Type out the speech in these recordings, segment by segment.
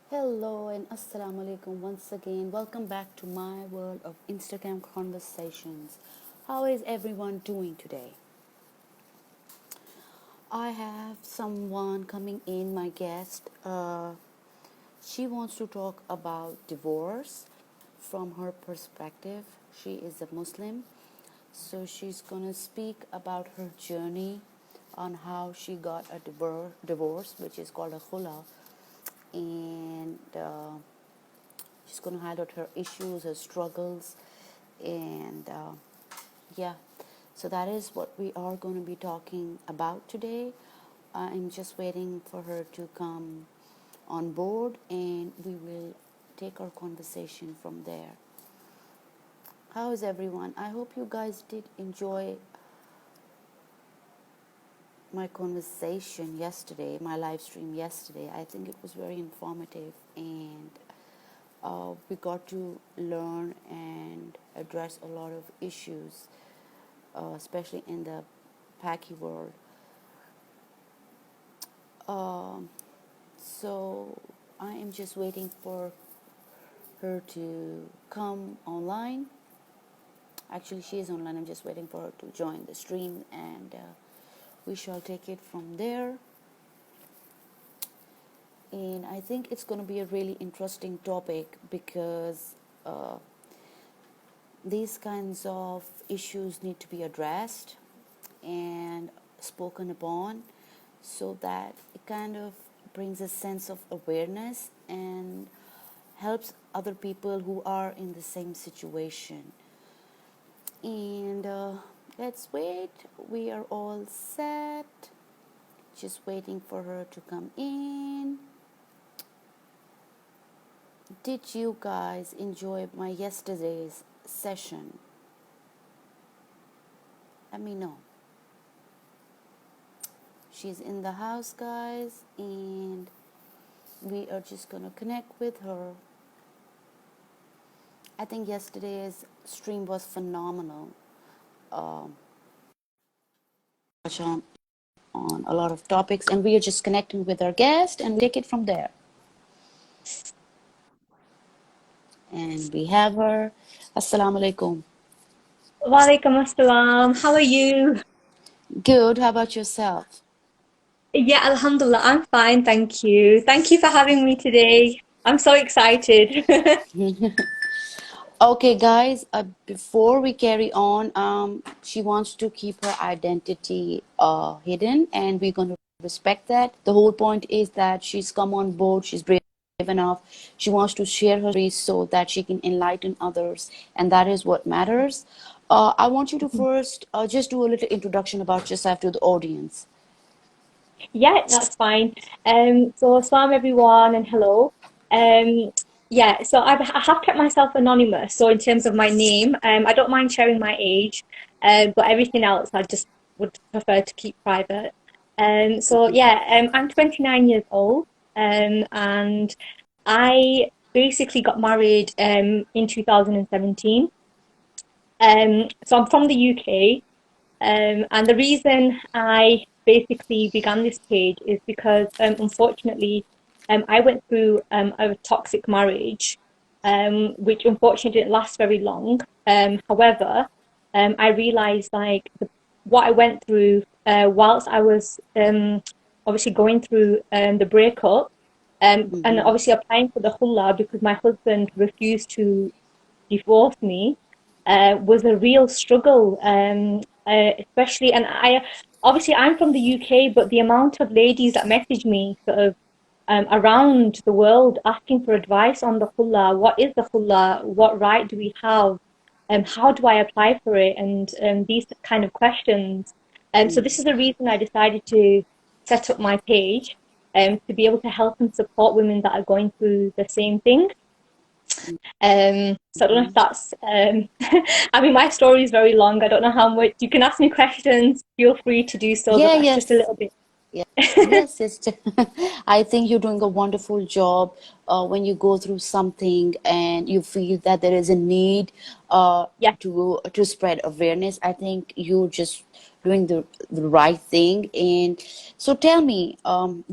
Hello and assalamu alaikum once again. Welcome back to my world of Instagram conversations. How is everyone doing today? I have someone coming in, my guest. She wants to talk about divorce from her perspective. She is a Muslim, so she's gonna speak about her journey on how she got a divorce, which is called a khula, and she's going to highlight her issues, her struggles, and yeah. So that is what we are going to be talking about today. I'm just waiting for her to come on board, and we will take our conversation from there. How is everyone? I hope you guys did enjoy my conversation yesterday, my live stream yesterday. I think it was very informative, and we got to learn and address a lot of issues, especially in the Paki world. Um, so I am just waiting for her to come online. Actually, she is online. I'm just waiting for her to join the stream, and we shall take it from there. And I think it's going to be a really interesting topic because these kinds of issues need to be addressed and spoken upon so that it kind of brings a sense of awareness and helps other people who are in the same situation. And let's wait. We are all set. Just waiting for her to come in. Did you guys enjoy my yesterday's session? Let me know. She's in the house, guys, and we are just gonna connect with her. I think yesterday's stream was phenomenal. Touch on a lot of topics, and we are just connecting with our guest, and we take it from there. And we have her. Assalamu alaikum. Walaikum assalam. How are you? Good. How about yourself? Yeah, Alhamdulillah, I'm fine, thank you. Thank you for having me today. I'm so excited. Okay, guys, before we carry on, she wants to keep her identity hidden, and we're going to respect that. The whole point is that she's come on board, she's brave enough, she wants to share her story so that she can enlighten others, and that is what matters. I want you to first just do a little introduction about yourself to the audience. Yeah, that's fine. So Assalamu everyone and hello. Um, yeah, so I have kept myself anonymous. So in terms of my name, I don't mind sharing my age, but everything else I just would prefer to keep private. So yeah, I'm 29 years old, and I basically got married in 2017. So I'm from the UK, and the reason I basically began this page is because unfortunately I went through a toxic marriage, which unfortunately didn't last very long. However, I realized like what I went through whilst I was obviously going through the breakup, and Mm-hmm. obviously applying for the Hulla because my husband refused to divorced me was a real struggle, especially. And I obviously I'm from the UK, but the amount of ladies that message me sort of around the world asking for advice on the Hulla, what is the Hulla, what right do we have, how do I apply for it, and these kind of questions. So this is the reason I decided to set up my page, to be able to help and support women that are going through the same thing. So I don't know if Mm-hmm. that's, I mean, my story is very long. I don't know how much you can ask me questions. Feel free to do so, but Yeah, that's just a yes. little bit. Yes, it's. I think you're doing a wonderful job when you go through something and you feel that there is a need Yeah, to spread awareness. I think you're just doing the right thing. And so tell me,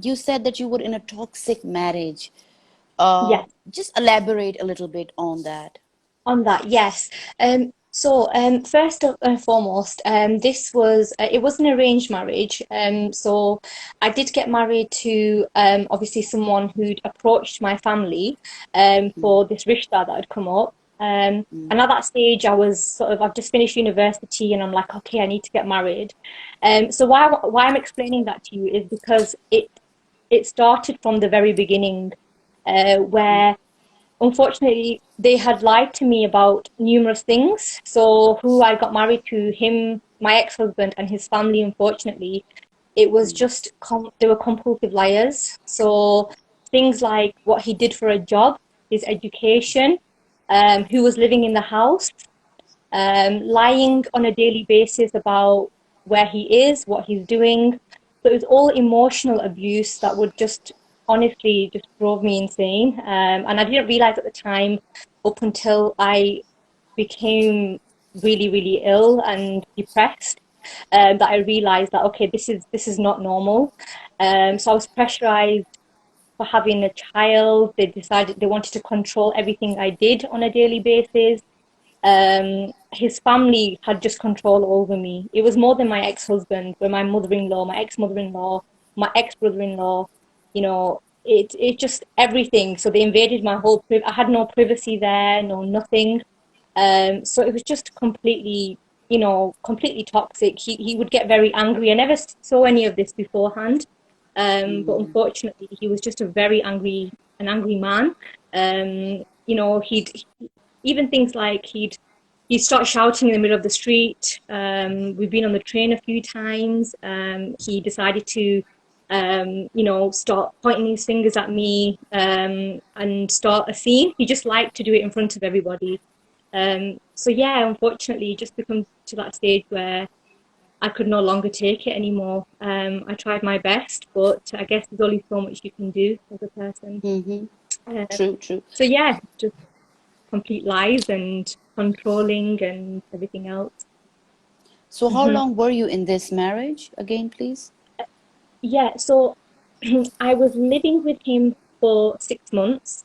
you said that you were in a toxic marriage. Yes. Just elaborate a little bit on that. On that, yes. First and foremost, this was it was an arranged marriage. So I did get married to obviously someone who'd approached my family Mm, for this rishta that had come up. mm, And at that stage, I've just finished university, and I'm like, okay, I need to get married. So why I'm explaining that to you is because it started from the very beginning, mm, where unfortunately, they had lied to me about numerous things. So, who I got married to, him, my ex-husband, and his family, unfortunately, it was mm, just they were compulsive liars. So, things like what he did for a job, his education, who was living in the house, lying on a daily basis about where he is, what he's doing. So it was all emotional abuse that would just honestly just drove me insane. And I didn't realize at the time up until I became really, really ill and depressed, that I realized that okay, this is not normal. So I was pressurized for having a child. They decided they wanted to control everything I did on a daily basis. His family had just control over me. It was more than my ex-husband, but my mother-in-law, my ex-mother-in-law, my ex-brother-in-law, it just everything. So they invaded my whole I had no privacy there, no nothing. So it was just completely, completely toxic. He would get very angry. I never saw any of this beforehand. But mm, unfortunately, he was just an angry man. He'd even things like he'd start shouting in the middle of the street. We've been on the train a few times. He decided to, start pointing his fingers at me, and start a scene. He just liked to do it in front of everybody. So yeah, unfortunately, it just become to that stage where I could no longer take it anymore. I tried my best, but I guess there's only so much you can do as a person. mm-hmm. Um, True, true. so yeah, just complete lies and controlling and everything else. So, how Mhm. long were you in this marriage again, please? Yeah, so I was living with him for 6 months.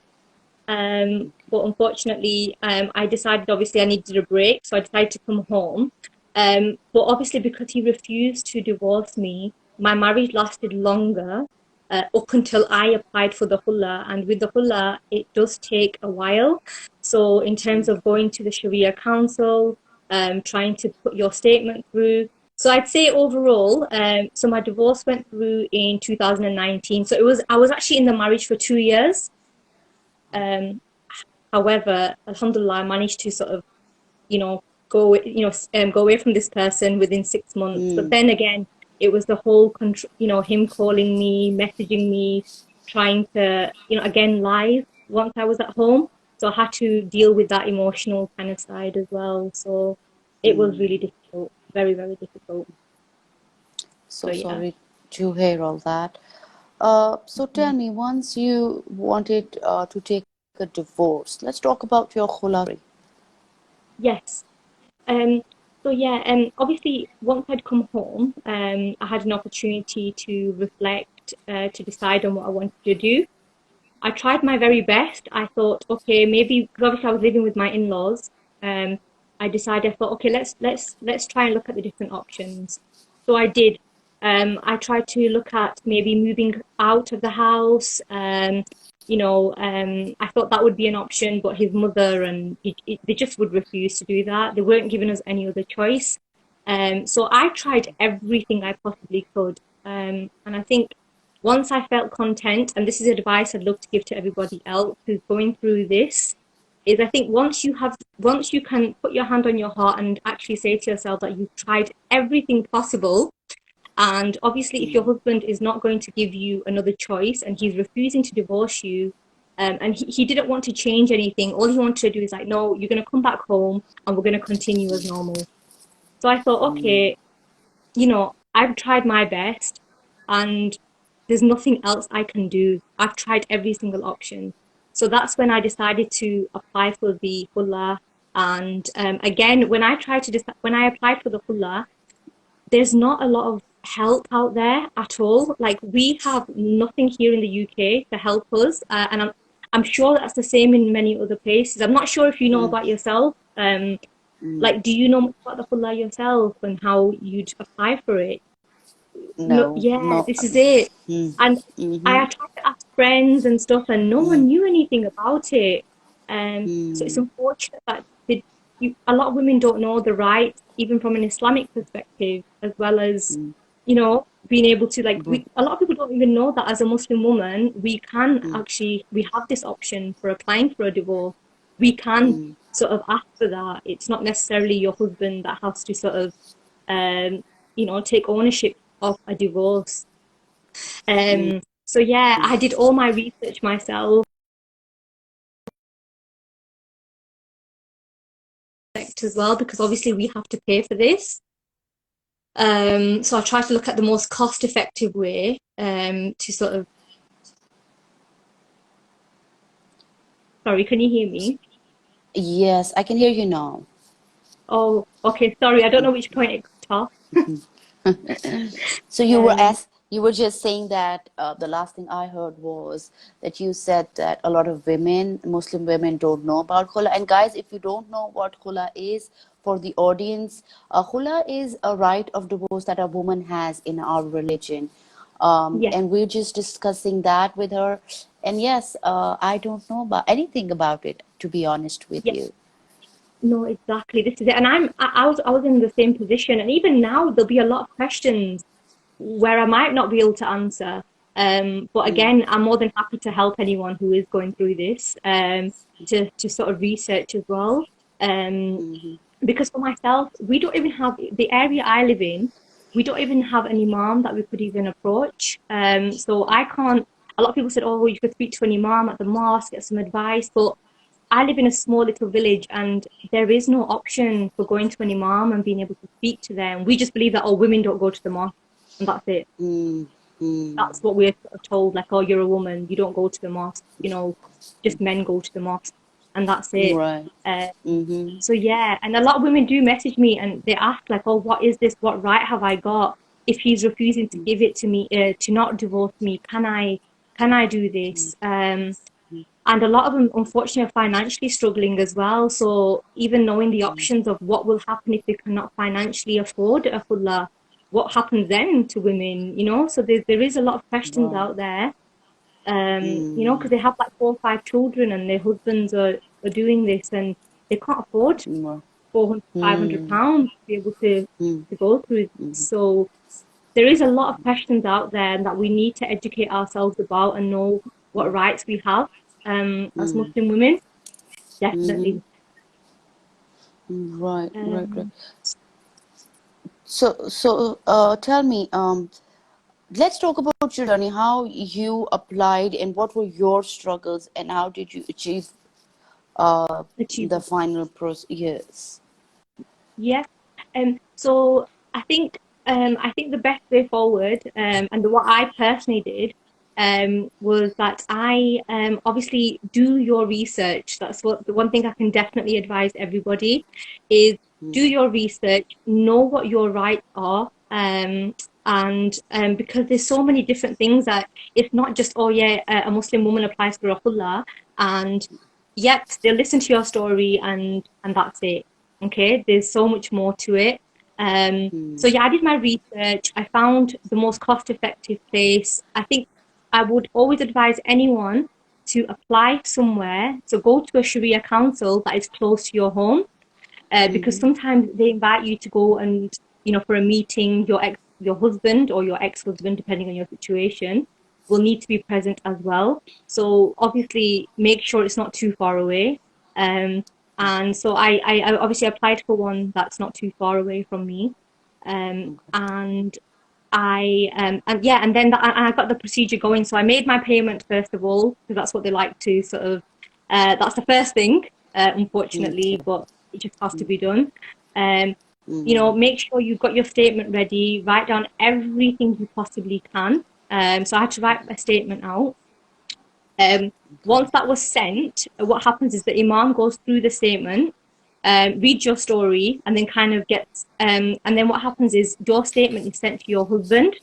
But unfortunately, I decided obviously I needed a break, so I decided to come home. But obviously, because he refused to divorce me, my marriage lasted longer, up until I applied for the Hulla. And with the Hulla, it does take a while. So, in terms of going to the Sharia Council, trying to put your statement through. So I'd say overall, so my divorce went through in 2019. So I was actually in the marriage for 2 years. Um, However, Alhamdulillah, I managed to sort of, go away from this person within 6 months. But Mm. then again, it was the whole control, him calling me, messaging me, trying to, again, live once I was at home. So I had to deal with that emotional kind of side as well. So it was really difficult, very, very difficult. So So yeah. sorry to hear all that. So tell Mhm. me, once you wanted to take a divorce, let's talk about your khula story. Yes. Um, so yeah, obviously once I'd come home, I had an opportunity to reflect, to decide on what I wanted to do. I tried my very best. I thought, okay, maybe because obviously I was living with my in-laws. I thought, okay, let's try and look at the different options. So I did. I tried to look at maybe moving out of the house. I thought that would be an option, but his mother and they just would refuse to do that. They weren't giving us any other choice. So I tried everything I possibly could. And I think once I felt content, and this is advice I'd love to give to everybody else who's going through this, is I think once you can put your hand on your heart and actually say to yourself that you've tried everything possible, and obviously if your husband is not going to give you another choice and he's refusing to divorce you, and he didn't want to change anything, all he wanted to do is like, no, you're going to come back home and we're going to continue as normal. So I thought, okay, I've tried my best and there's nothing else I can do. I've tried every single option. So that's when I decided to apply for the Hulla. And again, when I applied for the Hulla, there's not a lot of help out there at all. Like we have nothing here in the UK to help us. And I'm sure that's the same in many other places. I'm not sure if you know Mm, about yourself. mm. Like, do you know much about the Hullah yourself and how you'd apply for it? No, No, yeah, no. this is it. Mm, And mm-hmm, I tried to ask friends and stuff, and no one mm, knew anything about it. So it's mm, unfortunate that a lot of women don't know the rights, even from an Islamic perspective, as well as, mm, being able to like bro- a lot of people don't even know that as a Muslim woman, mm, we have this option for applying for a divorce. We can mm, sort of ask for that. It's not necessarily your husband that has to sort of um, take ownership of a divorce. mm. So yeah, I did all my research myself as well because obviously we have to pay for this. So I tried to look at the most cost-effective way to sort of. Sorry, can you hear me? Yes, I can hear you now. Oh, okay. Sorry, I don't know which point it cut off. So Um, you were just saying that the last thing I heard was that you said that a lot of women, Muslim women, don't know about khula. And guys, if you don't know what khula is, for the audience, khula is a right of divorce that a woman has in our religion. yeah, And we're just discussing that with her. And yes, I don't know about anything about it, to be honest with yeah. you. No, exactly. This is it. And I was in the same position, and even now there'll be a lot of questions where I might not be able to answer. But Mm, again, I'm more than happy to help anyone who is going through this, to sort of research as well. Um, mhm, because for myself, we don't even have the area I live in, we don't even have an imam that we could even approach. So I can't. A lot of people said, "Oh, you could speak to an imam at the mosque, get some advice," but I live in a small little village and there is no option for going to an imam and being able to speak to them. We just believe that, oh, women don't go to the mosque and that's it. mm, mm. That's what we're sort of told, like, oh, you're a woman, you don't go to the mosque, just men go to the mosque and that's it. Right. Uh, Mm-hmm. so yeah, and a lot of women do message me and they ask like, oh, what is this? What right have I got? If he's refusing to give it to me, to not divorce me, can I do this? And a lot of them, unfortunately, are financially struggling as well. So even knowing the options of what will happen if they cannot financially afford a khullah, what happens then to women, So there is a lot of questions Wow. out there, Mm, because they have like 4 or 5 children and their husbands are doing this and they can't afford wow. 400, 500 Mm, pounds to be able mm, to go through this. So there is a lot of questions out there and that we need to educate ourselves about and know what rights we have as mm, Muslim women. mm-hmm. Definitely. Right, right, right. Um, So, tell me, let's talk about your journey, how you applied and what were your struggles and how did you achieve achieve. the final process? Yes. Yeah. So I think the best way forward, and what I personally did, was that I obviously do your research. That's what the one thing I can definitely advise everybody is Mm, do your research, know what your rights are, and because there's so many different things that it's not just, oh yeah, a Muslim woman applies for a khullah and yep, they'll listen to your story and that's it. Okay, there's so much more to it. So mm, yeah, I did my research. I found the most cost-effective place. I think I would always advise anyone to apply somewhere. So go to a Sharia council that is close to your home, because mm-hmm. sometimes they invite you to go and for a meeting. Your husband or your ex-husband, depending on your situation, will need to be present as well. So obviously, make sure it's not too far away. Um, and so I obviously applied for one that's not too far away from me. And and yeah, and then I got the procedure going. So I made my payment first of all because that's what they like to sort of. That's the first thing, unfortunately, Okay. but it just has to be done. Um, Mm, make sure you've got your statement ready. Write down everything you possibly can. So I had to write a statement out. Once that was sent, what happens is the imam goes through the statement, reads your story, and then and then what happens is your statement is sent to your husband.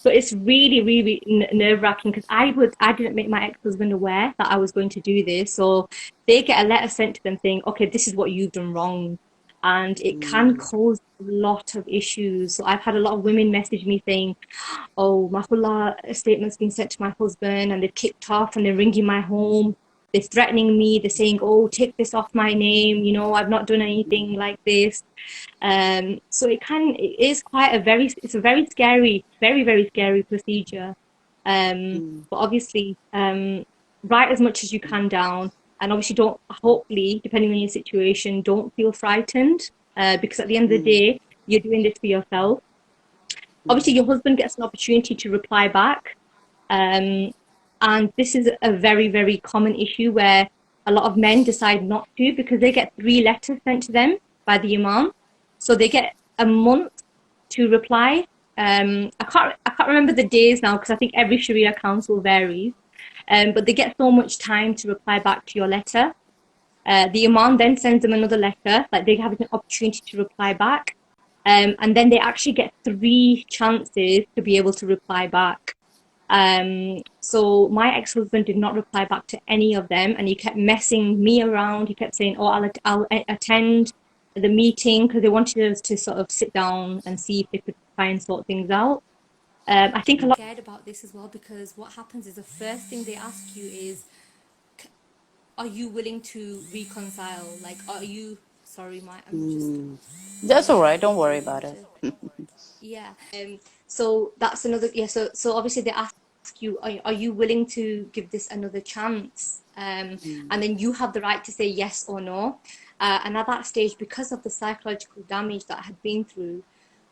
So it's really, really nerve-wracking because I didn't make my ex-husband aware that I was going to do this. So they get a letter sent to them saying, okay, this is what you've done wrong. And it can cause a lot of issues. So I've had a lot of women message me saying, oh, my Hullah statement's been sent to my husband and they've kicked off and they're ringing my home. They're threatening me. They're saying, oh, take this off my name. You know, I've not done anything like this. So it is quite it's a very scary, very, very scary procedure. But obviously, write as much as you can down. And obviously hopefully, depending on your situation, don't feel frightened. Because at the end of the day, you're doing this for yourself. Obviously, your husband gets an opportunity to reply back. Um, and this is a very, very common issue where a lot of men decide not to because they get 3 letters sent to them by the Imam. So they get a month to reply. I can't remember the days now because I think every Sharia council varies. But they get so much time to reply back to your letter. The Imam then sends them another letter, like they have an opportunity to reply back. And then they actually get 3 chances to be able to reply back. So my ex-husband did not reply back to any of them, and he kept messing me around. He kept saying, "Oh, I'll attend the meeting," because they wanted us to sort of sit down and see if they could try and sort things out. I think a lot scared about this as well because what happens is the first thing they ask you is, "Are you willing to reconcile? Like, are you?" Sorry, I'm just That's all waiting right. for Don't worry someone about it. to. Yeah. So that's another, yeah. So obviously they ask you, are you willing to give this another chance? And then you have the right to say yes or no. And at that stage, because of the psychological damage that I had been through,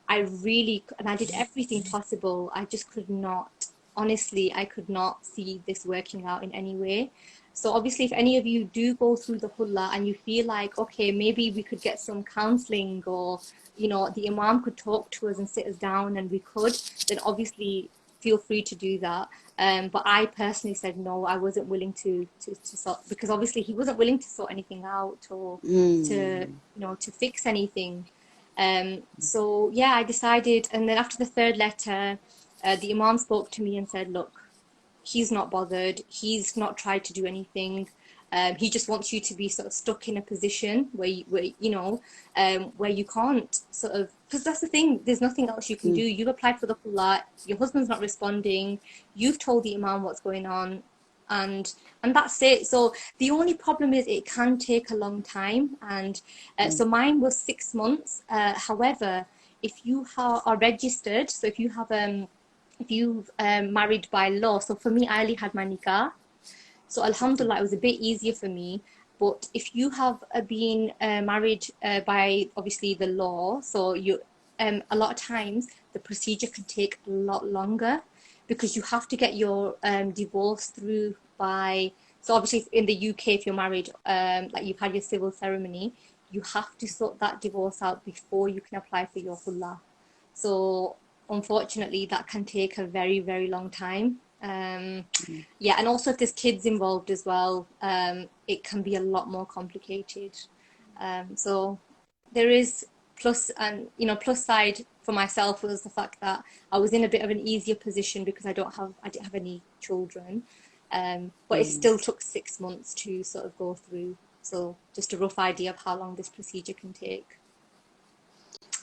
and I did everything possible. I just could not, honestly, I could not see this working out in any way. So obviously, if any of you do go through the Hullah and you feel like, okay, maybe we could get some counseling or, the Imam could talk to us and sit us down and we could, then obviously feel free to do that. But I personally said no, I wasn't willing to sort, because obviously he wasn't willing to sort anything out or to fix anything. So yeah, I decided, and then after the 3rd letter, the Imam spoke to me and said, look, he's not bothered. He's not tried to do anything. He just wants you to be sort of stuck in a position where you can't sort of, because that's the thing. There's nothing else you can do. You've applied for the Khullah. Your husband's not responding. You've told the Imam what's going on, and that's it. So the only problem is it can take a long time, and so mine was 6 months. However, if you are registered, so if you've married by law, so for me, I only had my nikah. So alhamdulillah, it was a bit easier for me. But if you have been married by obviously the law, so a lot of times the procedure can take a lot longer because you have to get your divorce through by. So obviously in the UK, if you're married, like you've had your civil ceremony, you have to sort that divorce out before you can apply for your Hullah. So unfortunately, that can take a very, very long time. Yeah, and also if there's kids involved as well, it can be a lot more complicated. So there is plus side for myself was the fact that I was in a bit of an easier position because I didn't have any children. But it still took 6 months to sort of go through. So just a rough idea of how long this procedure can take.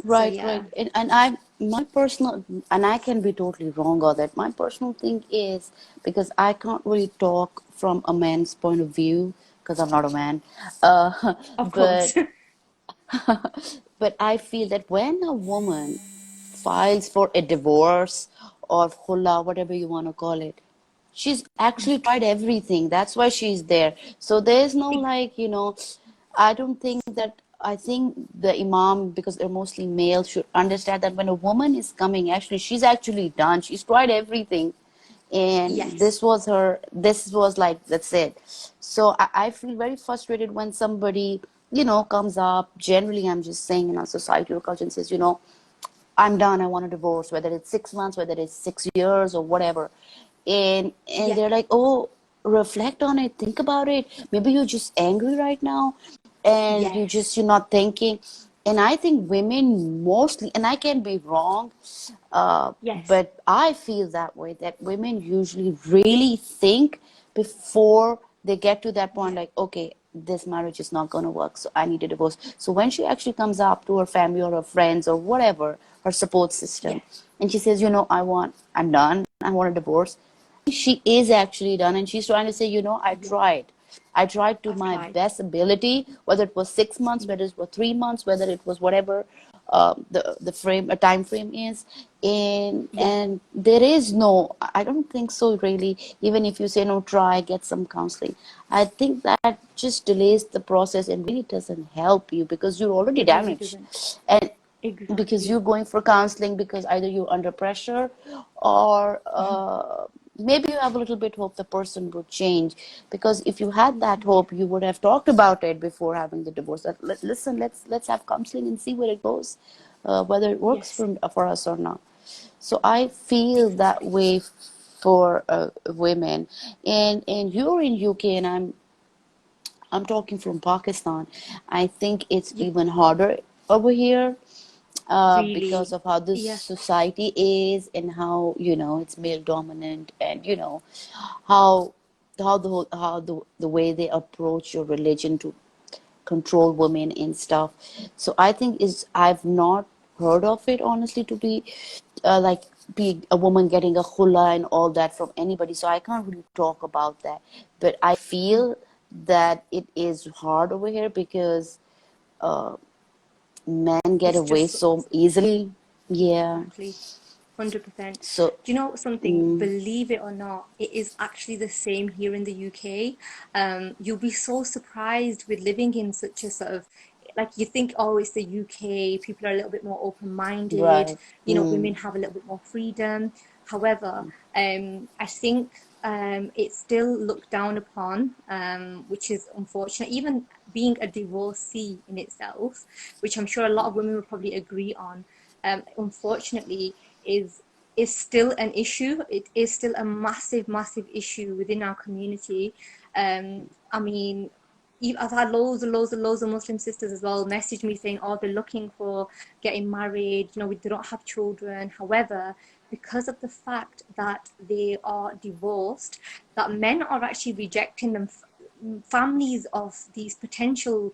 Right, So right. yeah. My personal, and I can be totally wrong on that. My personal thing is because I can't really talk from a man's point of view because I'm not a man. Of But course. but I feel that when a woman files for a divorce or khula, whatever you want to call it, she's actually tried everything. That's why she's there. So there's no like, I don't think that, I think the imam, because they're mostly male, should understand that when a woman is coming, actually, she's actually done. She's tried everything. And Yes. this was like, that's it. So I feel very frustrated when somebody, comes up. Generally, I'm just saying in our society or culture and says, I'm done. I want a divorce, whether it's 6 months, whether it's 6 years or whatever. And Yeah. they're like, oh, reflect on it, think about it. Maybe you're just angry right now, and Yes. you're not thinking. And I think women mostly, and I can be wrong, Yes. but I feel that way, that women usually really think before they get to that point, Yeah. like, okay, this marriage is not going to work, so I need a divorce. So when she actually comes up to her family or her friends or whatever, her support Yeah. system, and she says, I'm done, I want a divorce, she is actually done, and she's trying to say, Yeah. I tried to I've my tried. best ability, whether it was 6 months, whether it was 3 months, whether it was whatever the frame, a time frame is. Yeah. And there is no, I don't think so really. Even if you say no, try get some counseling, I think that just delays the process and really doesn't help you, because you're already It really damaged. doesn't. And because Exactly. you're going for counseling because either you're under pressure, or maybe you have a little bit hope the person will change. Because if you had that hope, you would have talked about it before having the divorce, that listen, let's have counseling and see where it goes, whether it works Yes. for us or not. So I feel that Exactly. way for women. And you're in UK, and I'm talking from Pakistan. I think it's Yeah. even harder over here, because Really. of how this Yeah. society is, and how it's male dominant, and how the way they approach your religion to control women and stuff. So I think is I've not heard of it, honestly, to be like be a woman getting a hula and all that from anybody. So I can't really talk about that. But I Mm. feel that it is hard over here because men get It's away just so easily. Yeah. exactly. 100%. So, Do you know something? mm, Believe it or not, it is actually the same here in the UK. You'll be so surprised with living in such a sort of, like, you think, oh, it's the UK, people are a little bit more open-minded, right. women Mm, have a little bit more freedom. However, I think it's still looked down upon, which is unfortunate. Even being a divorcee in itself, which I'm sure a lot of women would probably agree on, unfortunately, is is still an issue. It is still a massive, massive issue within our community. I mean, I've had loads and loads and loads of Muslim sisters as well message me saying, oh, they're looking for getting married, they don't have children. However, because of the fact that they are divorced, that men are actually rejecting them. Families of these potential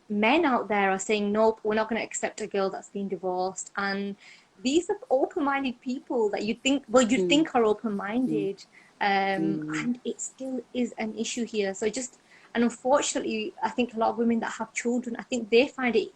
men out there are saying, nope, we're not going to accept a girl that's been divorced. And these are open-minded people that you'd mm, think are mm, open-minded. mm, And it still is an issue here. And unfortunately, I think a lot of women that have children, I think they find it,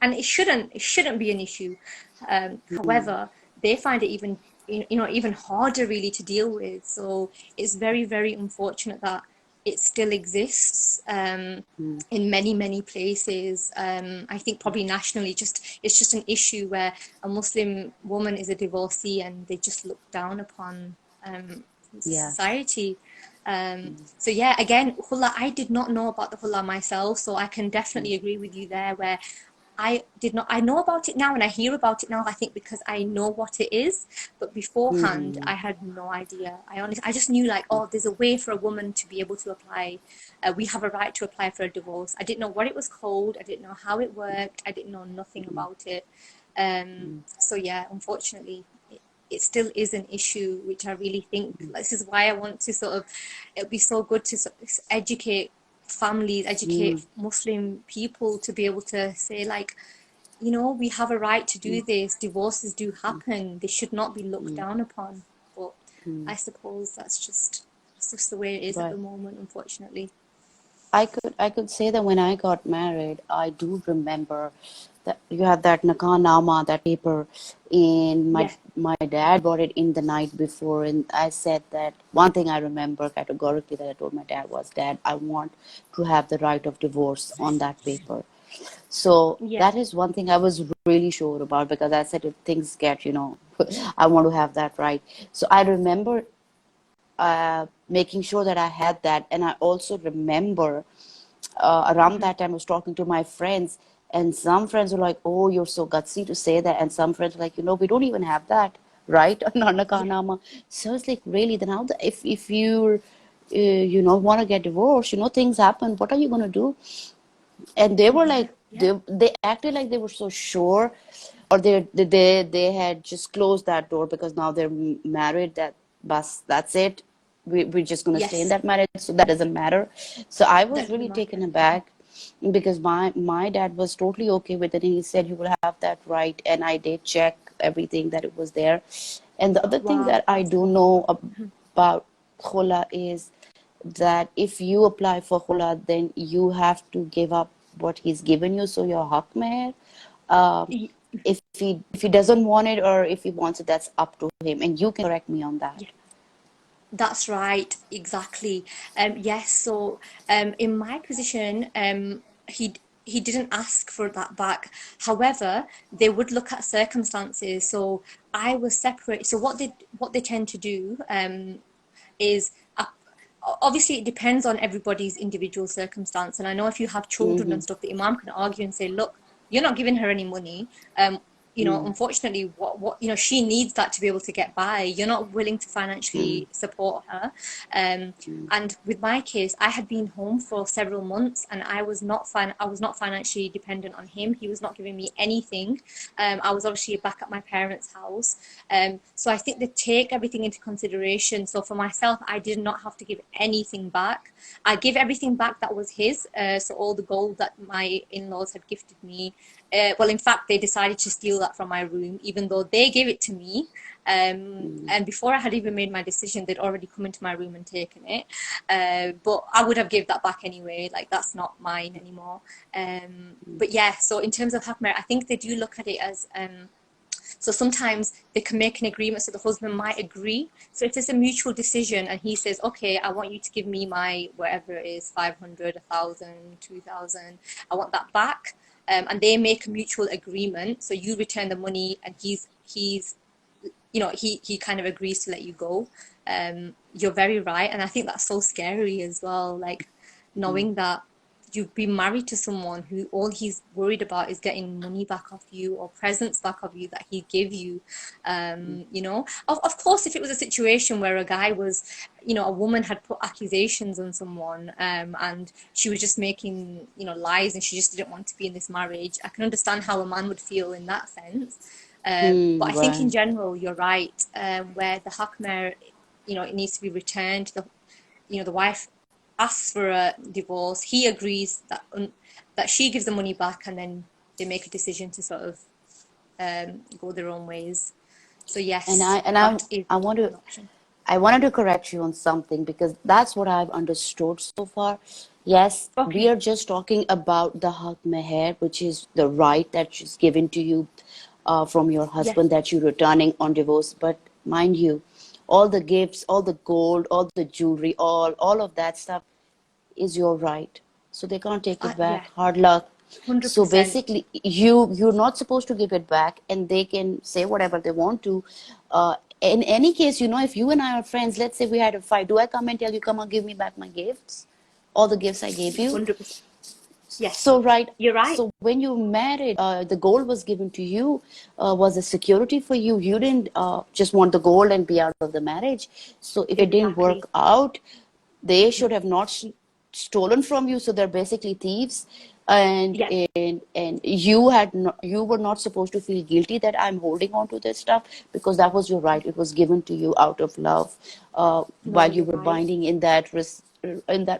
and it shouldn't be an issue. mm, However, they find it even harder really to deal with. So it's very, very unfortunate that it still exists mm. in many, many places. I think probably nationally, it's just an issue where a Muslim woman is a divorcee and they just look down upon Yeah. society. So yeah, again, hula, I did not know about the hula myself, so I can Mm, definitely agree with you there, where I did not. I know about it now and I hear about it now, I think because I know what it is. But beforehand, mm, I had no idea. I just knew, like, oh, there's a way for a woman to be able to apply. We have a right to apply for a divorce. I didn't know what it was called. I didn't know how it worked. I didn't know nothing about it. So yeah, unfortunately, it still is an issue, which I really think this is why I want to sort of, it'd be so good to sort of educate families, mm, educate Muslim people to be able to say, like, we have a right to mm, do this. Divorces do happen. They should not be looked mm, down upon. But mm. I suppose that's just the way it is at Right. the moment, unfortunately. I could say that when I got married, I do remember that you had that Nakah Nama, that paper, and my Yeah. my dad brought it in the night before, and I said that one thing I remember categorically that I told my dad was, Dad, I want to have the right of divorce on that paper. So Yeah. that is one thing I was really sure about, because I said if things get, I want to have that right. So I remember making sure that I had that. And I also remember around that time I was talking to my friends, and some friends were like, "Oh, you're so gutsy to say that," and some friends were like, we don't even have that, right? Yeah. Nanakanama. So it's like, really, then how if you want to get divorced, things happen. What are you gonna do? And they were like, Yeah. Yeah. they acted like they were so sure, or they had just closed that door because now they're married, that bus, that's it, we're just going to stay in Yes. that marriage, so that doesn't matter. So I That was doesn't really matter. taken aback because my dad was totally okay with it, and he said you will have that right, and I did check everything that it was there. And the other thing Wow. that I do know about khula is that if you apply for khula, then you have to give up what he's given you, so your haq meher. Um, Y- if he doesn't want it, or if he wants it, that's up to him, and you can correct me on that. Yeah, that's right. Exactly. Yes. So, in my position, he didn't ask for that back. However, they would look at circumstances. So I was separate. So what they tend to do, is obviously it depends on everybody's individual circumstance. And I know if you have children Mm-hmm. and stuff, the imam can argue and say, look, you're not giving her any money. Unfortunately, what she needs that to be able to get by. You're not willing to Mm-hmm. financially support her. Um, and with my case, I had been home for several months, and I was not financially dependent on him. He was not giving me anything. I was obviously back at my parents' house. So I think they take everything into consideration. So for myself, I did not have to give anything back. I give everything back that was his. So all the gold that my in-laws had gifted me. Well, in fact, they decided to steal that from my room, even though they gave it to me. And before I had even made my decision, they'd already come into my room and taken it. But I would have gave that back anyway. Like, that's not mine anymore. But yeah, so in terms of Hakmer, I think they do look at it as so sometimes they can make an agreement, so the husband might agree. So if it's a mutual decision and he says, okay, I want you to give me my whatever it is, 500, 1,000, 2,000, I want that back. And they make a mutual agreement. So you return the money, and he's he kind of agrees to let you go. You're very right, and I think that's so scary as well. Like, knowing that you've been married to someone who all he's worried about is getting money back off you, or presents back off you that he give you. Of course, if it was a situation where a guy was, a woman had put accusations on someone, and she was just making, lies, and she just didn't want to be in this marriage, I can understand how a man would feel in that sense. But I think in Right. general, you're right, where the Hakmer, it needs to be returned. The wife asks for a divorce. He agrees that she gives the money back, and then they make a decision to sort of go their own ways. So And yes, I and I that is I want to an option. I wanted to correct you on something because that's what I've understood so far. Yes, we Okay. are just talking about the haq meher, which is the right that is given to you from your Yes. husband that you're returning on divorce. But mind you, all the gifts, all the gold, all the jewelry, all of that stuff is your right. So they can't take it Yeah. back. Hard luck. So 100%. basically, you're not supposed to give it back, and they can say whatever they want to. In any case, if you and I are friends, let's say we had a fight, do I come and tell you, come on, give me back my gifts, all the gifts I gave you? 100%. Yes. So right. You're right. So when you married, the gold was given to you, was a security for you. You didn't just want the gold and be out of the marriage. So if it didn't Exactly. work out, they should have not stolen from you. So they're basically thieves, and Yeah. and you were not supposed to feel guilty that I'm holding on to this stuff, because that was your right. It was given to you out of love, No, while you you're were right. binding in that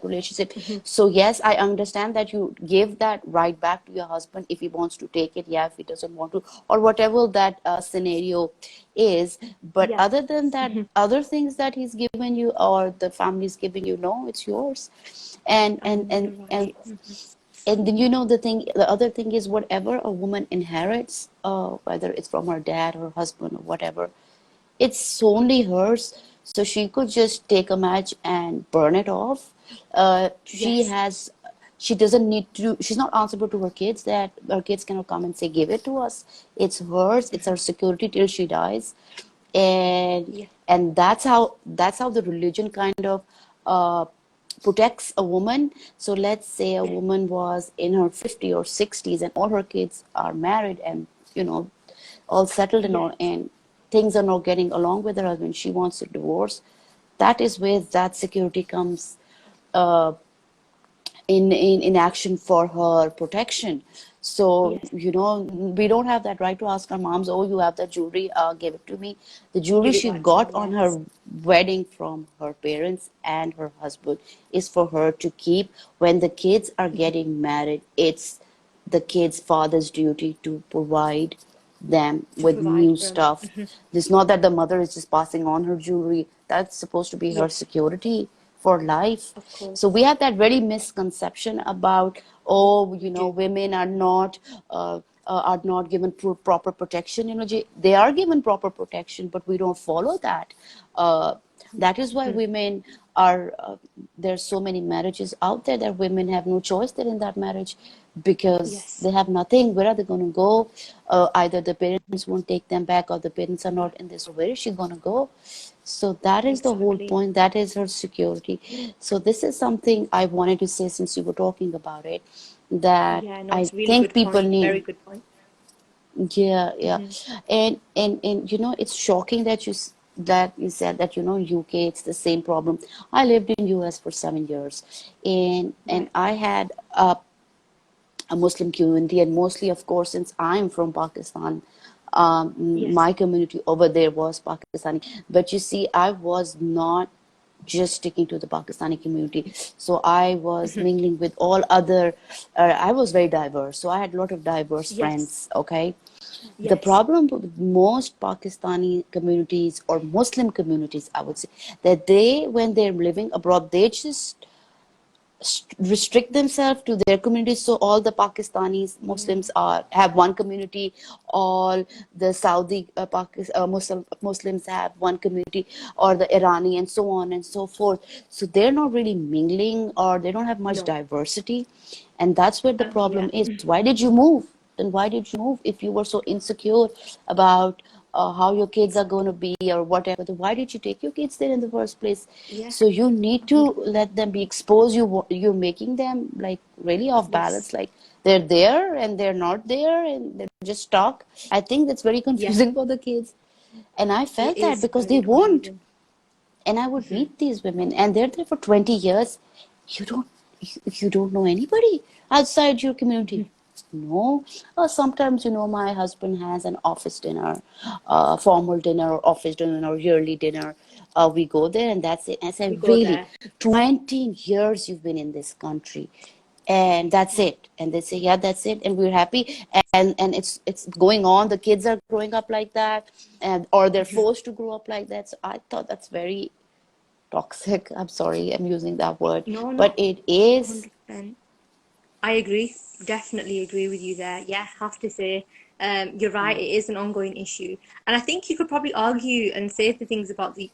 relationship. So yes, I understand that you give that right back to your husband if he wants to take it, yeah, if he doesn't want to, or whatever that scenario is. But Yeah. other than that, other things that he's given you or the family's given you, no, it's yours. and I and know and you're and right. and then the other thing is, whatever a woman inherits, whether it's from her dad or husband or whatever, it's only hers. So she could just take a match and burn it off. She Yes. has, she doesn't need to, she's not answerable to her kids, that her kids cannot come and say, give it to us. It's hers. It's her security till she dies. And Yeah. that's how the religion kind of uh, protects a woman. So let's say a Yeah. woman was in her 50s or 60s and all her kids are married and all settled and Yeah. all, and things are not getting along with her husband, she wants a divorce. That is where that security comes uh, in action for her protection. So, Yes. we don't have that right to ask our moms, oh, you have that jewelry, give it to me. The jewelry Give it she back to got me. on Yes. her wedding from her parents and her husband is for her to keep. When the kids are getting married, it's the kids' father's duty to provide them To with provide new for them. stuff. It's not that the mother is just passing on her jewelry. That's supposed to be her Yes, security for life. of So we course. have that very misconception about, oh, We do. women are not given proper protection. They are given proper protection, but we don't follow that. That is why women are. There's so many marriages out there that women have no choice. They're in that marriage because Yes, they have nothing. Where are they going to go? Either the parents won't take them back, or the parents are not in this. Where is she going to go? So that is the whole exactly. point. That is her security. So this is something I wanted to say since you were talking about it, that Yeah, no, I it's a really think good people point. Very need. good point. Yeah, yeah. Hmm. And it's shocking that that you said that UK it's the same problem. I lived in US for 7 years, and Right. I had a Muslim community, and mostly, of course, since I'm from Pakistan, Yes. my community over there was Pakistani. But you see, I was not just sticking to the Pakistani community. So I was Hmm. mingling with all other, I was very diverse. So I had a lot of diverse Yes. friends, okay? The Yes. problem with most Pakistani communities or Muslim communities, I would say, that when they're living abroad, they just restrict themselves to their communities. So all the Pakistanis Yeah. Muslims have one community, all the Saudi Muslims have one community, or the Irani, and so on and so forth. So they're not really mingling, or they don't have much No. diversity, and that's where the Yeah. problem is. Why did you move? Then why did you move if you were so insecure about how your kids are going to be or whatever? Then why did you take your kids there in the first place? Yeah. So you need to let 100%. them be exposed. You're making them like really off balance, Yes. like they're there and they're not there and they're just stuck. I think that's very Yeah. confusing for the kids. And I It felt that is because they very weren't. confusing. And I would meet these women, and they're there for 20 years. You don't, you don't know anybody outside your community. No. Sometimes, my husband has an office dinner, formal dinner, or office dinner, or yearly dinner. We go there, and that's it. And I We said, go really, there. 20 years you've been in this country, and that's Wow. it. And they say, yeah, that's it, and we're happy. And it's going on. The kids are growing up like that, and or they're forced to grow up like that. So I thought that's very toxic. I'm sorry, I'm using that word, No, but not it is. 100%. I agree. Definitely agree with you there. Yeah, have to say, you're right. It is an ongoing issue, and I think you could probably argue and say the things about the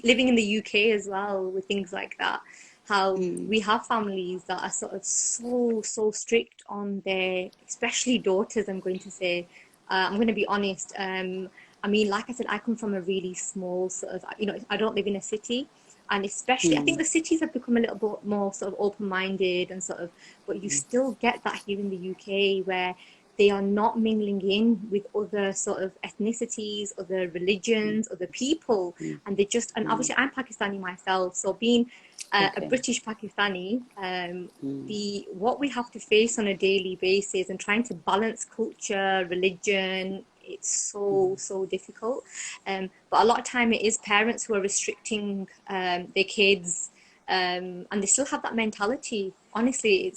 living in the UK as well with things like that. How we have families that are sort of so strict on their, especially daughters. I'm going to say, I'm going to be honest. I mean, like I said, I come from a really small sort of, I don't live in a city. And especially, I think Hmm, the cities have become a little bit more sort of open-minded and sort of, but you still get that here in the UK where they are not mingling in with other sort of ethnicities, other religions, other people, and they just, and obviously I'm Pakistani myself, so being a okay. British Pakistani, the what we have to face on a daily basis and trying to balance culture, religion, it's so difficult. But a lot of time it is parents who are restricting their kids, and they still have that mentality. Honestly,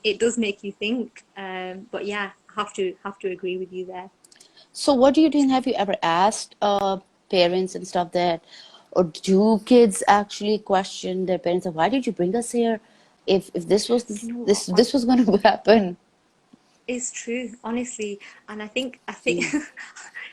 it does make you think. But yeah, have to agree with you there. So what do you think? Have you ever asked parents and stuff that, or do kids actually question their parents? Why did you bring us here? If this was Do you know what? this was going to happen? It's true, honestly, and I think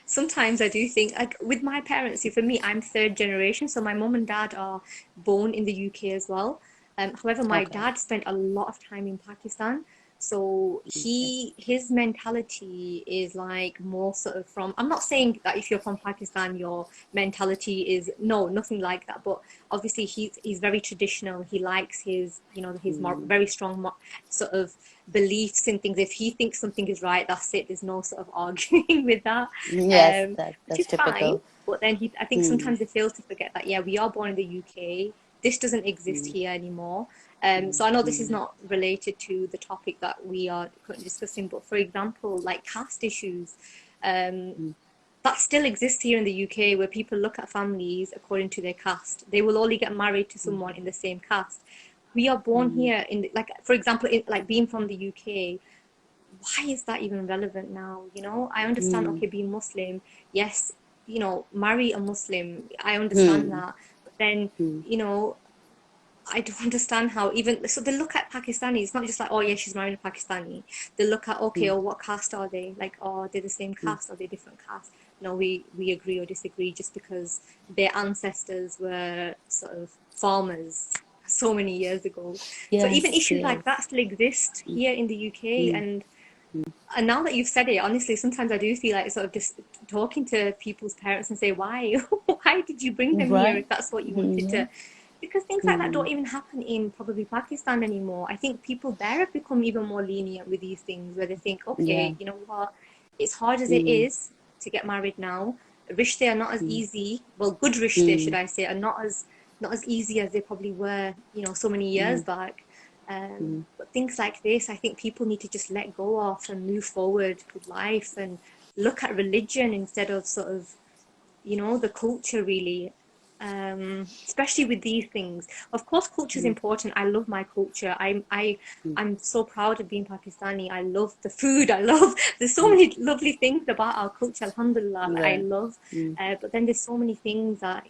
sometimes I do think like with my parents. See, for me, I'm third generation, so my mum and dad are born in the UK as well. However, my Okay. dad spent a lot of time in Pakistan, so Okay. his mentality is like more sort of from. I'm not saying that if you're from Pakistan, your mentality is no, nothing like that. But obviously, he's very traditional. He likes his his more very strong sort of beliefs in things. If he thinks something is right, that's it. There's no sort of arguing with that, Yes, which that's is fine. typical. But then I think Hmm. sometimes they fail to forget that, yeah, we are born in the UK. this doesn't exist here anymore. So I know this is not related to the topic that we are currently discussing, but for example, like caste issues, um, that still exists here in the UK, where people look at families according to their caste. They will only get married to someone in the same caste. We are born here in like, for example, like being from the UK, why is that even relevant now? You know, I understand, okay, being Muslim, yes, you know, marry a Muslim, I understand that. But then, you know, I don't understand how even so they look at Pakistani. It's not just like, oh yeah, she's married a Pakistani. They look at, okay, or what caste are they? Like, oh, they're the same caste or they're different caste. No, we agree or disagree just because their ancestors were sort of farmers so many years ago. So even Yes, issues like yes. that still exist here in the UK, and now that you've said it, honestly, sometimes I do feel like sort of just talking to people's parents and say, why? Why did you bring them here Right? if that's what you wanted Yeah. to? Because things like that don't even happen in probably Pakistan anymore. I think people there have become even more lenient with these things, where they think, Yeah. okay, you know what, it's hard as it is to get married now. Rishte are not as easy. Well, good rishte, should I say, are not as easy as they probably were, you know, so many years back. But things like this, I think people need to just let go of and move forward with life and look at religion instead of sort of, you know, the culture really. Especially with these things. Of course, culture is important. I love my culture. I'm so proud of being Pakistani. I love the food. I love there's so many lovely things about our culture. Alhamdulillah, that I Right. love. But then there's so many things that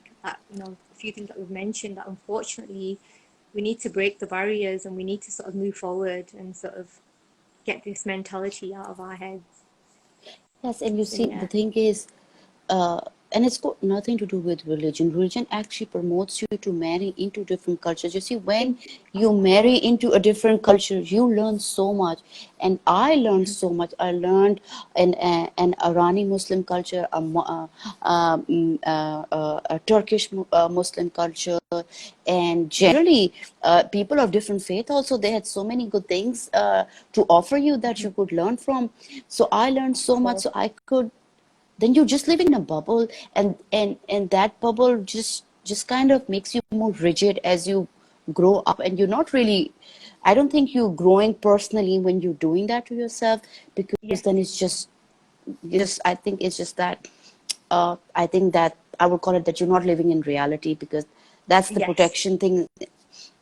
you know, a few things that we've mentioned that unfortunately we need to break the barriers and we need to sort of move forward and sort of get this mentality out of our heads. Yes, and you So see, the yeah, thing is, uh, and it's got nothing to do with religion. Religion actually promotes you to marry into different cultures. You see, when thank you. you marry into a different culture, you learn so much. And I learned so much. I learned an Irani Muslim culture, a Turkish Muslim culture, and generally, people of different faith also, they had so many good things to offer you that you could learn from. So I learned Of so much, course. so I could then you just live in a bubble, and that bubble just kind of makes you more rigid as you grow up, and you're not really, I don't think you're growing personally when you're doing that to yourself, because Yes, then it's just I think it's just that I think that I would call it that you're not living in reality, because that's the yes, protection thing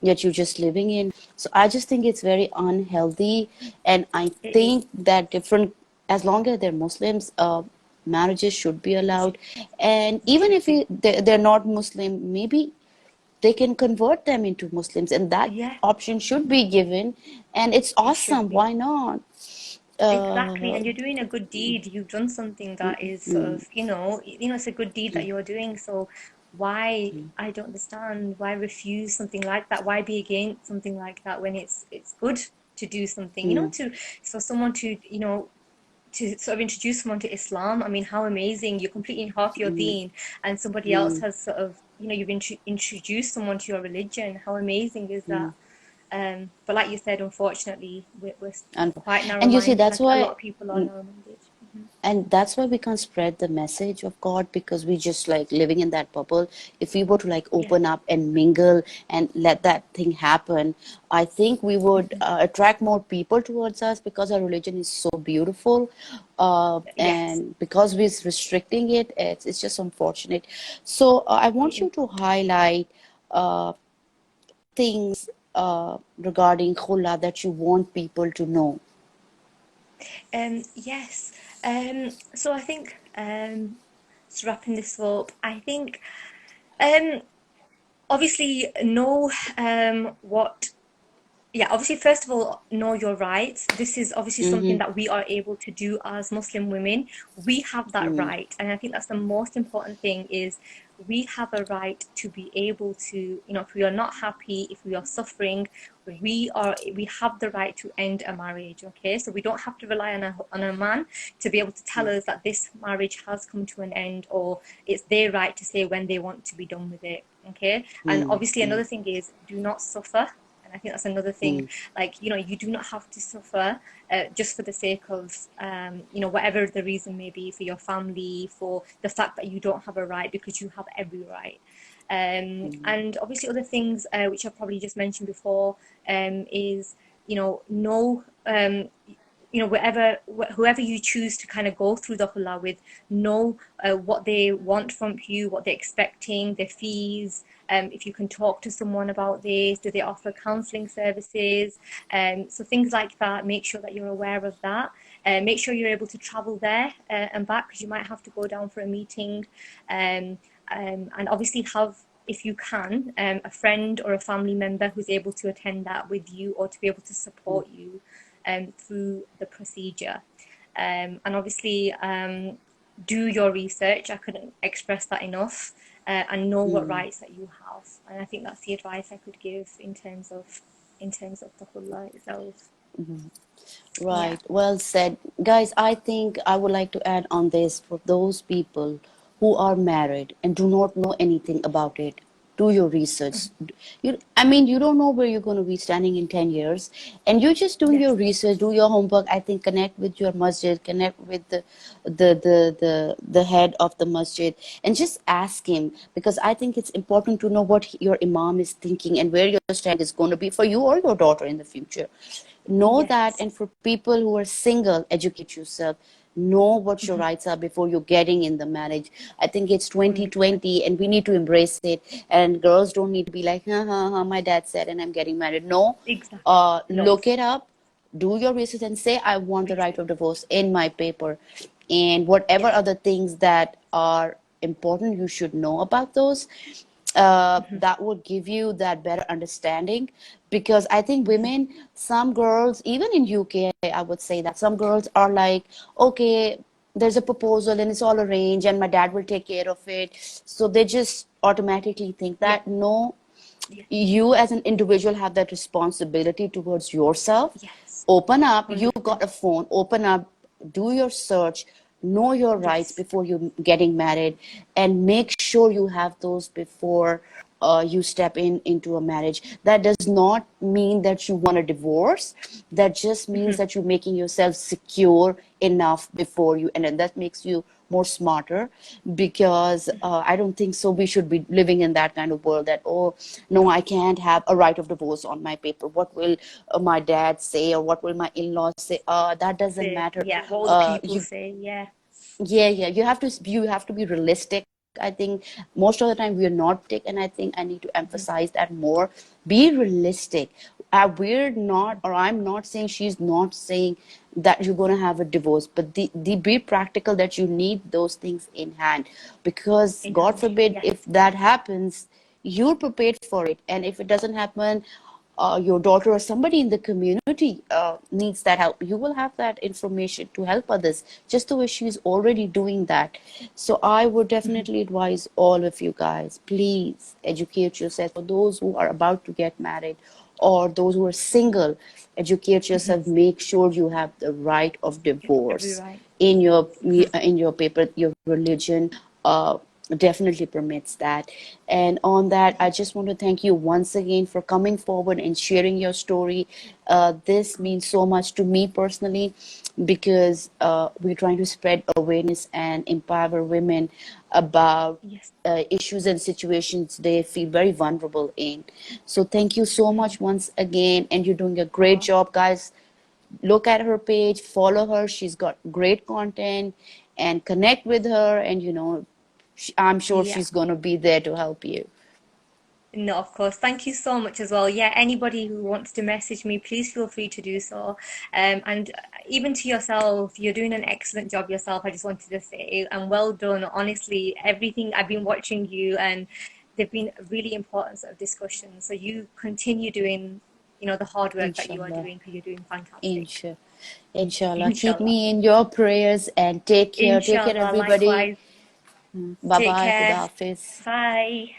that you're just living in. So I just think it's very unhealthy, and I it is. think that different, as long as they're Muslims, marriages should be It should, allowed, and it even should if be. they're not Muslim, maybe they can convert them into Muslims, and that Yeah, option should be given, and it's it should awesome. be. Why not? Exactly, Uh, and you're doing a good deed. You've done something that is sort of, it's a good deed that you're doing. So why, I don't understand, why refuse something like that? Why be against something like that when it's good to do something, to for someone to, to sort of introduce someone to Islam. I mean, how amazing. You're completing half your deen, and somebody else has sort of, you've introduced someone to your religion. How amazing is that? But like you said, unfortunately, we're and quite you see, narrow-minded. that's Like a why lot of people are narrow-minded. we can't spread the message of God, because we just like living in that bubble. If we were to like Yeah, open up and mingle and let that thing happen, I think we would attract more people towards us, because our religion is so beautiful, yes. and because we're restricting it, it's just unfortunate. So I want you to highlight uh, things regarding khula that you want people to know. Yes. So I think, just wrapping this up, I think, um, obviously know what yeah, obviously, first of all, know your rights. This is obviously something Mm-hmm. that we are able to do as Muslim women. We have that Mm-hmm. right. And I think that's the most important thing is we have a right to be able to, if we are not happy, if we are suffering, we have the right to end a marriage, okay? So we don't have to rely on a man to be able to tell us that this marriage has come to an end, or it's their right to say when they want to be done with it, okay? And obviously Mm-hmm. another thing is do not suffer. And I think that's another thing. Like, you do not have to suffer just for the sake of, whatever the reason may be, for your family, for the fact that you don't have a right, because you have every right. And obviously other things which I've probably just mentioned before is, know whoever you choose to kind of go through the hulla with, know what they want from you, what they're expecting, their fees. If you can talk to someone about this, do they offer counselling services? So things like that, make sure that you're aware of that. Make sure you're able to travel there and back, because you might have to go down for a meeting. And obviously have, if you can, a friend or a family member who's able to attend that with you, or to be able to support you through the procedure. And obviously, do your research. I couldn't express that enough. And know what rights that you have. And I think that's the advice I could give in terms of the hulla itself. Yeah. Right, well said. Guys, I think I would like to add on this for those people who are married and do not know anything about it. Do your research. I mean, you don't know where you're going to be standing in 10 years, and you're just doing your Yes. research, do your homework. I think connect with your masjid, connect with the head of the masjid, and just ask him, because I think it's important to know what your imam is thinking and where your stand is going to be for you or your daughter in the future. Know that. Yes. And for people who are single, educate yourself, know what your rights are before you're getting in the marriage. I think it's 100%. 2020 and we need to embrace it, and girls don't need to be like, my dad said and I'm getting married. No, Exactly. No. look it up, do your research, and say I want the right Research. of divorce in my paper. And whatever Yeah. other things that are important, you should know about those. That would give you that better understanding. Because I think women, some girls, even in UK, I would say that some girls are like, okay, there's a proposal and it's all arranged and my dad will take care of it, so they just automatically think Yeah. that. No, Yeah. you as an individual have that responsibility towards yourself. Yes. Open up, you got 100%. a phone, open up, do your search, know your rights Yes. before you getting married, and make sure you have those before you step into a marriage. That does not mean that you want a divorce. That just means that you're making yourself secure enough before you, and then that makes you more smarter. Because I don't think so we should be living in that kind of world that, oh no, I can't have a right of divorce on my paper. What will my dad say, or what will my in-laws say? That doesn't Say, matter. yeah, what the people You say. Yeah. Yeah, you have to be realistic. I think most of the time we are not realistic, and I think I need to emphasize that more. Be realistic. We're not, or I'm not saying, she's not saying that you're going to have a divorce, but the be practical that you need those things in hand. Because In God hand. forbid, Yes. if that happens, you're prepared for it. And if it doesn't happen, your daughter or somebody in the community needs that help, you will have that information to help others, just the way she's already doing that. So I would definitely advise all of you guys, please educate yourself. For those who are about to get married, or those who are single, educate yourself. Make sure you have the right of Every divorce right. in your paper. Your religion definitely permits that. And on that, I just want to thank you once again for coming forward and sharing your story. This means so much to me personally, because we're trying to spread awareness and empower women about Yes. issues and situations they feel very vulnerable in. So thank you so much once again, and you're doing a great Oh, job, guys. Look at her page, follow her. She's got great content, and connect with her. And I'm sure yeah. she's going to be there to help you. No, of course. Thank you so much as well. Yeah, anybody who wants to message me, please feel free to do so. And even to yourself, you're doing an excellent job yourself. I just wanted to say, and well done. Honestly, everything I've been watching you, and they've been really important sort of discussions. So you continue doing, the hard work that you are Inshallah. doing, because you're doing fantastic. Inshallah. Inshallah. Keep Inshallah. me in your prayers, and take care. Take care, Inshallah. everybody. Likewise. Bye Take bye. Khuda care. Hafiz. Bye.